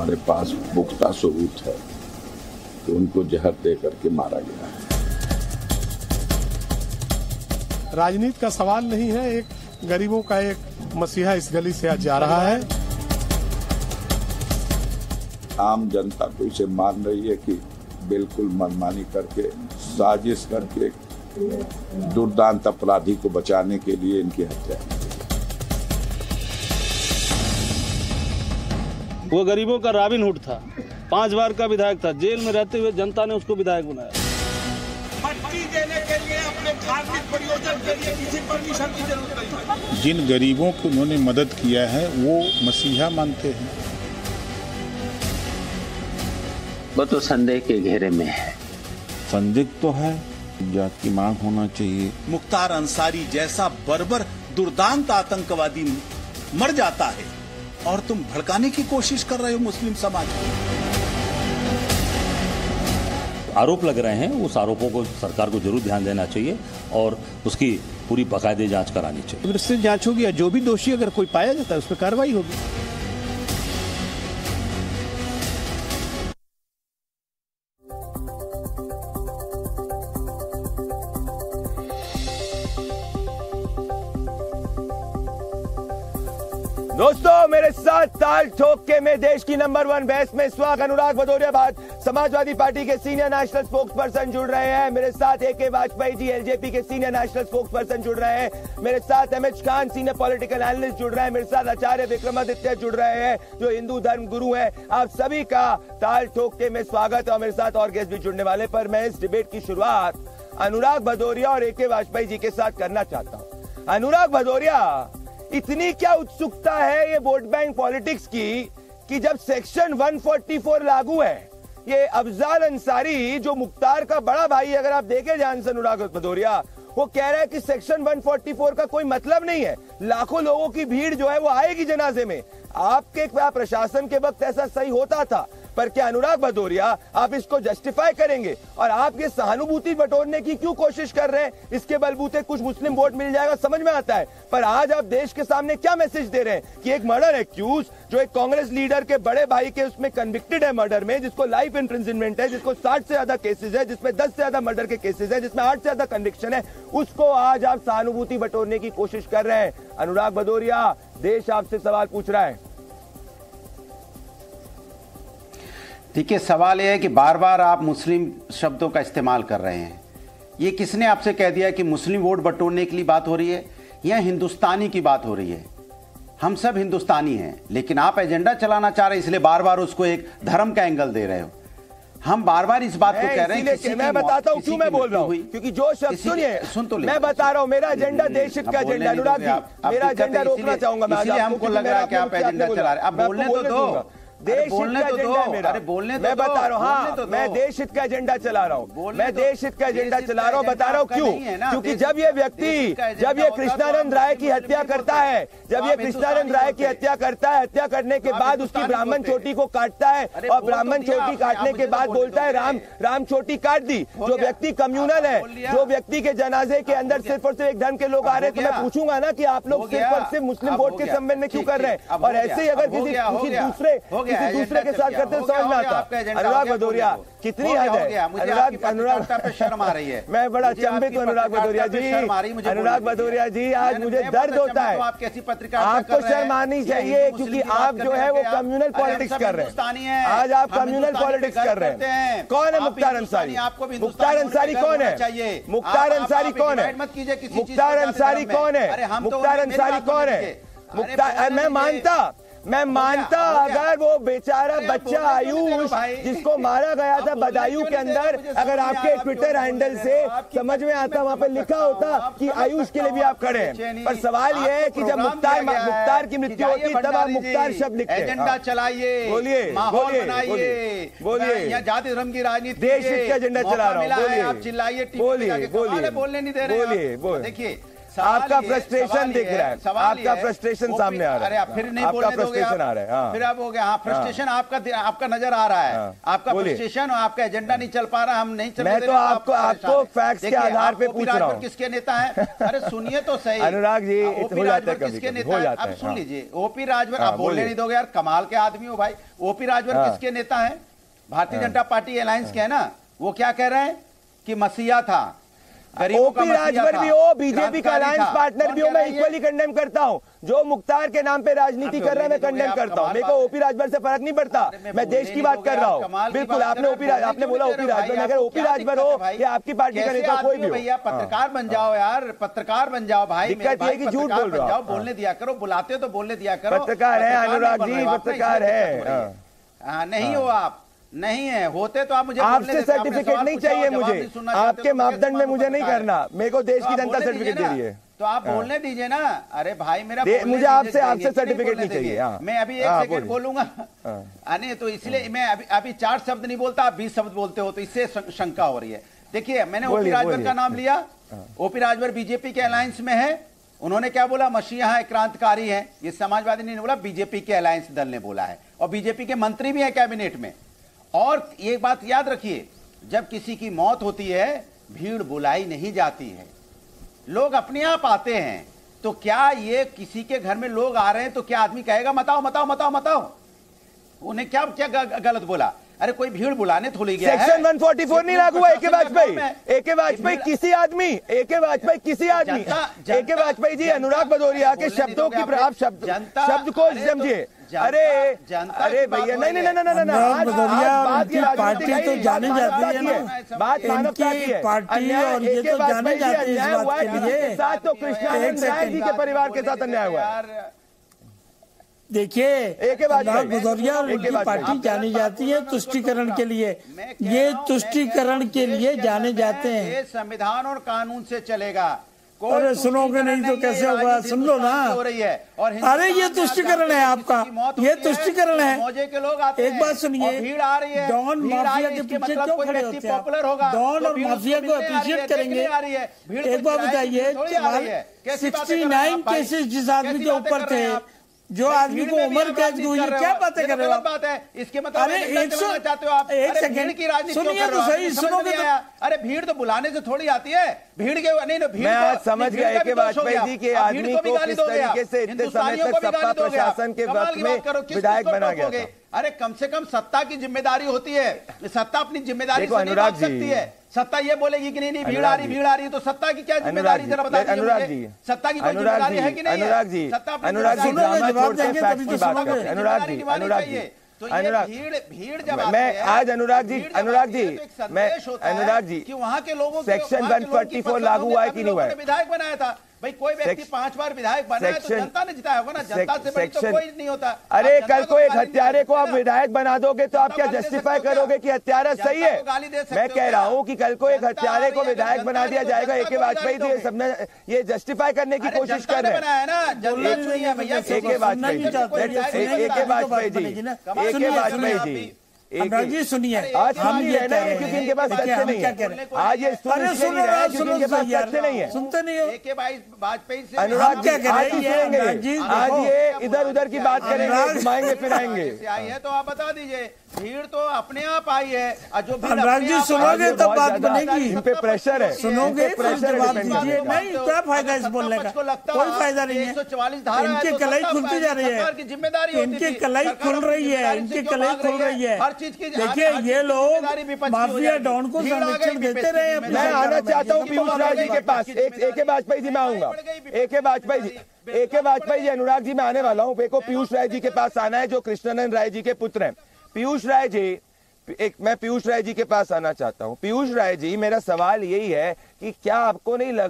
हमारे पास पुख्ता सबूत है कि उनको जहर दे करके मारा गया है। राजनीति का सवाल नहीं है, एक गरीबों का एक मसीहा इस गली से आज जा रहा है। आम जनता तो इसे मान रही है कि बिल्कुल मनमानी करके, साजिश करके दुर्दांत अपराधी को बचाने के लिए इनकी हत्या की। वो गरीबों का रॉबिन हुड था, 5 बार का विधायक था, जेल में रहते हुए जनता ने उसको विधायक बनाया। मट्टी देने के लिए अपने धार्मिक प्रयोजन के लिए किसी परमिशन की जरूरत नहीं है। जिन गरीबों को उन्होंने मदद किया है वो मसीहा मानते हैं। वो तो संदेह के घेरे में है। संदिग्ध तो है, जांच की मांग होना चाहिए। मुख्तार अंसारी जैसा बर्बर दुर्दांत आतंकवादी मर जाता है और तुम भड़काने की कोशिश कर रहे हो मुस्लिम समाज को। आरोप लग रहे हैं, उस आरोपों को सरकार को जरूर ध्यान देना चाहिए और उसकी पूरी बाकायदे जांच करानी चाहिए। विस्तृत जांच होगी, जो भी दोषी अगर कोई पाया जाता है उस पर कार्रवाई होगी। दोस्तों, मेरे साथ ताल ठोक के में देश की नंबर 1 बहस में इस वक्त अनुराग भदौरिया समाजवादी पार्टी के सीनियर नेशनल स्पोक्स पर्सन जुड़ रहे हैं। मेरे साथ AK वाजपेयी जी एलजेपी के सीनियर नेशनल स्पोक्स पर्सन जुड़ रहे हैं। मेरे साथ MH Khan senior political analyst जुड़ रहे हैं। मेरे साथ आचार्य विक्रमादित्य जुड़ रहे हैं जो हिंदू धर्म गुरु हैं। आप सभी का ताल ठोक के में स्वागत है और मेरे साथ और गेस्ट भी जुड़ने वाले। पर मैं इस डिबेट की शुरुआत अनुराग भदौरिया और AK वाजपेयी जी के साथ करना चाहता हूँ। अनुराग भदौरिया, इतनी क्या उत्सुकता है ये वोट बैंक पॉलिटिक्स की कि जब सेक्शन 144 लागू है, ये अफजाल अंसारी जो मुख्तार का बड़ा भाई, अगर आप देखे ध्यान से अनुराग भदौरिया, वो कह रहा है कि सेक्शन 144 का कोई मतलब नहीं है, लाखों लोगों की भीड़ जो है वो आएगी जनाजे में। आपके प्रशासन के वक्त ऐसा सही होता था, पर क्या अनुराग भदौरिया आप इसको जस्टिफाई करेंगे और आप ये सहानुभूति बटोरने की क्यों कोशिश कर रहे हैं? इसके बलबूते कुछ मुस्लिम वोट मिल जाएगा, समझ में आता है, पर आज आप देश के सामने क्या मैसेज दे रहे हैं कि एक मर्डर एक्यूज जो एक कांग्रेस लीडर के बड़े भाई के उसमें कन्विक्टेड है मर्डर में, जिसको लाइफ इम्प्रिजनमेंट है, जिसको 60 से ज्यादा केसेस है, जिसमें 10 से ज्यादा मर्डर के केसेस है, जिसमें 8 से ज्यादा कन्विक्शन है, उसको आज आप सहानुभूति बटोरने की कोशिश कर रहे हैं। अनुराग भदौरिया, देश आपसे सवाल पूछ रहा है। देखिए, सवाल यह है कि बार बार आप मुस्लिम शब्दों का इस्तेमाल कर रहे हैं। ये किसने आपसे कह दिया कि मुस्लिम वोट बटोरने के लिए बात हो रही है? यह हिंदुस्तानी की बात हो रही है। हम सब हिंदुस्तानी हैं, लेकिन आप एजेंडा चलाना चाह रहे हैं, इसलिए बार बार उसको एक धर्म का एंगल दे रहे हो। हम बार बार इस बात को कह रहे हैं कि मैं बताता हूं क्यों मैं बोल रहा हूं, क्योंकि जो शब्द सुनिए, सुन तो मैं बता रहा हूं, मेरा एजेंडा देश हित का एजेंडा। अनुराग जी, मेरा एजेंडा रोकना चाहूंगा मैं। इसलिए हमको लग रहा है कि आप एजेंडा चला रहे हैं। अब बोलने तो दो, देश हित का एजेंडा है मेरा। मैं बता रहा हूँ, हाँ, मैं देश हित का एजेंडा चला रहा हूँ, मैं देश हित का एजेंडा चला रहा हूँ। बता रहा हूँ क्यों? क्योंकि जब ये व्यक्ति, जब ये कृष्णानंद राय की हत्या करता है, जब ये कृष्णानंद राय की हत्या करता है, हत्या करने के बाद उसकी ब्राह्मण चोटी को काटता है और ब्राह्मण चोटी काटने के बाद बोलता है राम चोटी काट दी। जो व्यक्ति कम्युनल है, जो व्यक्ति के जनाजे के अंदर सिर्फ और सिर्फ एक धर्म के लोग आ रहे हैं, तो मैं पूछूंगा ना कि आप लोग सिर्फ और सिर्फ मुस्लिम वोट के संबंध में क्यों कर रहे हैं? और ऐसे ही अगर किसी दूसरे के साथ करते समझ में आता। अनुराग भदौरिया, कितनी हद है? अनुराग पे शर्म आ रही है। मैं बड़ा चंबित हूँ अनुराग भदौरिया जी। अनुराग भदौरिया जी, आज मुझे दर्द होता है। आपको शर्म आनी चाहिए, क्योंकि आप जो है वो कम्युनल पॉलिटिक्स कर रहे हैं। आज आप कम्युनल पॉलिटिक्स कर रहे हैं। कौन है मुख्तार अंसारी? मुख्तार अंसारी कौन है? मुख्तार अंसारी कौन है? मुख्तार अंसारी कौन है? मुख्तार अंसारी कौन है? मुख्तार, मैं मानता अगर वो बेचारा बच्चा आयुष जिसको मारा गया था बदायूं के अंदर, अगर आपके ट्विटर हैंडल से समझ में आता, वहां पे लिखा होता कि आयुष के लिए भी आप खड़े हैं। पर सवाल ये है कि जब मुख्तार की मृत्यु होती तब आप मुख्तार शब्द लिखते हैं। एजेंडा चलाइए, बोलिए, माहौल बनाइए, बोलिए। जाति धर्म की राजनीति, देश हित का एजेंडा चला रहा हूँ, आप चिल्लाइए, बोलिए, बोलने नहीं दे रहे। बोलिए। देखिए, आपका फ्रस्ट्रेशन दिख रहा है, आपका फ्रस्ट्रेशन सामने आ रहा है। अरे आप फिर नहीं आपका बोलने दोगे, फ्रस्ट्रेशन आ रहा है। हाँ। फिर आप हो गया। हाँ, फ्रस्ट्रेशन आपका नजर आ रहा है। आपका फ्रस्ट्रेशन, आपका एजेंडा नहीं चल पा रहा, हम नहीं चल। मैं तो आपको फैक्ट्स के आधार पे पूछ रहा हूँ। किसके नेता है? अरे सुनिए तो सही अनुराग जी, ओपी राजभर किसके नेता है? अब सुन लीजिए, ओपी राजभर, आप बोलने नहीं दोगे यार, कमाल के आदमी हो भाई। ओपी राजभर किसके नेता है? भारतीय जनता पार्टी अलायंस के है ना। वो क्या कह रहे हैं कि मसीहा था, ओपी राजभर भी हो, बीजेपी का अलायंस पार्टनर भी हो, मैं इक्वली कंडेम करता हूँ। जो मुख्तार के नाम पे राजनीति कर रहा है मैं कंडेम करता हूँ। मेरे को ओपी राजभर से फर्क नहीं पड़ता, मैं देश की बात कर रहा हूँ। बिल्कुल, आपने बोला ओपी राजभर, अगर ओपी राजभर हो या आपकी पार्टी का नेता कोई भी हो, भैया पत्रकार बन जाओ यार, पत्रकार बन जाओ भाई। दिक्कत ये कि झूठ बोल रहे हो, बोलने दिया करो, बुलाते हो तो बोलने दिया करो। पत्रकार है अनुराग जी, पत्रकार है। नहीं हो आप, नहीं है, होते तो आप मुझे आपसे सर्टिफिकेट नहीं चाहिए मुझे, आपके मापदंड में मुझे नहीं करना, मेरे को देश की जनता सर्टिफिकेट दे रही है। तो आप बोलने दीजिए ना। अरे भाई मेरा मुझे आपसे सर्टिफिकेट नहीं चाहिए। मैं अभी 1 सेकंड बोलूंगा। नहीं तो इसलिए मैं अभी 4 शब्द नहीं बोलता, आप 20 शब्द बोलते हो, तो इससे शंका हो रही है। देखिए, मैंने ओपी राजभर का नाम लिया। ओपी राजभर बीजेपी के अलायंस में है। उन्होंने क्या बोला? मसीहा है, क्रांतिकारी है। ये समाजवादी ने बोला, बीजेपी के अलायंस दल ने बोला है, और बीजेपी के मंत्री भी है कैबिनेट में। और एक बात याद रखिए, जब किसी की मौत होती है भीड़ बुलाई नहीं जाती है, लोग अपने आप आते हैं। तो क्या ये किसी के घर में लोग आ रहे हैं तो क्या आदमी कहेगा बताओ बताओ बताओ बताओ? उन्हें क्या क्या गलत बोला? अरे कोई भीड़ बुलाने थोड़ी गया है। सेक्शन 144 नहीं लागू हुआ। एके वाजपेयी किसी आदमी, एके वाजपेयी जी अनुराग भदौरिया के शब्दों की आप शब्द को समझिए। अरे भैया, नहीं, पार्टी तो जानी जाती है ना, बात मानवता की है। पार्टी और ये तो जानी जाती है इस बात के लिए। साथ तो कृष्णानंद राय जी के परिवार के साथ अन्याय हुआ। देखिए, अनुराग भदौरिया और उनकी पार्टी जानी जाती है तुष्टीकरण के लिए। ये तुष्टीकरण के लिए जाने जाते हैं। ये संविधान और कानून से चलेगा। अरे सुनोगे नहीं तो कैसे होगा? सुन लो ना। हो रही है। और अरे ये तुष्टीकरण है आपका, ये तुष्टीकरण है। मौजे के लोग आते हैं, एक बात सुनिए, भीड़ आ रही है, डॉन माफिया के पीछे क्यों खड़े होते हैं? पॉपुलर होगा, डॉन और माफिया को अप्रिशिएट करेंगे। एक बात बताइए, 69 केसेस जिस आदमी के ऊपर थे, जो आदमी को उम्र कैद हुई है, क्या बातें कर रहे हो? बात है इसके मतलब। अरे एक सेकंड सुनिए तो सही, सुनोगे तो। अरे भीड़ तो बुलाने से थोड़ी आती है। भीड़ के नहीं, भीड़ मैं समझ गया कि वाजपेयी जी के आदमी को किस तरीके से इतने समय तक सत्ता प्रशासन के वक्त में विधायक बना गया था। अरे कम से कम सत्ता की जिम्मेदारी होती है। सत्ता अपनी जिम्मेदारी से नहीं भाग सकती है। सत्ता ये बोलेगी कि नहीं भीड़ आ रही है, तो सत्ता की क्या जिम्मेदारी? जरा बता दीजिए। अनुराग जी, सत्ता की कोई जिम्मेदारी है कि नहीं? अनुराग जी, तो भीड़ जब मैं आज अनुराग जी कि वहाँ के लोगों सेक्शन 144 लागू हुआ है कि नहीं हुआ है? विधायक बनाया था भाई। कोई व्यक्ति 5 बार विधायक बना है तो जनता ने जिताया होगा ना। जनता से बड़ी तो कोई नहीं होता। अरे कल को एक हत्यारे को आप विधायक बना दोगे तो आप क्या जस्टिफाई करोगे कि हत्यारा सही है? मैं कह रहा हूँ कि कल को एक हत्यारे को विधायक बना दिया जाएगा। एके वाजपेयी तो ये सबने ये जस्टिफाई करने की कोशिश कर रहे हैं। एके वाजपेयी जी अनुराग जी सुनिए, आज हम ये कहना है क्योंकि इनके पास तथ्य नहीं है। आज ये इनके पास तथ्य नहीं है। सुनते नहीं हो? वाजपेयी से अनुराग क्या करेंगे? आज ये इधर उधर की बात करेंगे, घुमाएंगे फिराएंगे। आई है तो आप बता दीजिए। भीड़ तो अपने आप आई है। जो अनुराग जी सुनोगे तो बात बनेगी। इन पे प्रेशर है, सुनोगे तो जवाब दीजिए। नहीं, क्या फायदा इस बोलने का? कोई फायदा नहीं है। 144 धारा इनकी कलाई खुलती जा रही है, इनकी कलाई खुल रही है, इनकी कलाई खुल रही है। देखिए, ये लोग माफिया डॉन को संरक्षण देते रहे। मैं आना चाहता हूँ पीयूष राय जी के पास। एके वाजपेयी जी मैं आऊंगा। एके वाजपेयी जी अनुराग जी मैं आने वाला हूँ। पीयूष राय जी के पास आना है, जो कृष्णानंद राय जी के पुत्र हैं। पीयूष राय जी, मैं पीयूष राय जी के पास आना चाहता हूँ। पीयूष राय जी, मेरा सवाल यही है कि क्या आपको नहीं लग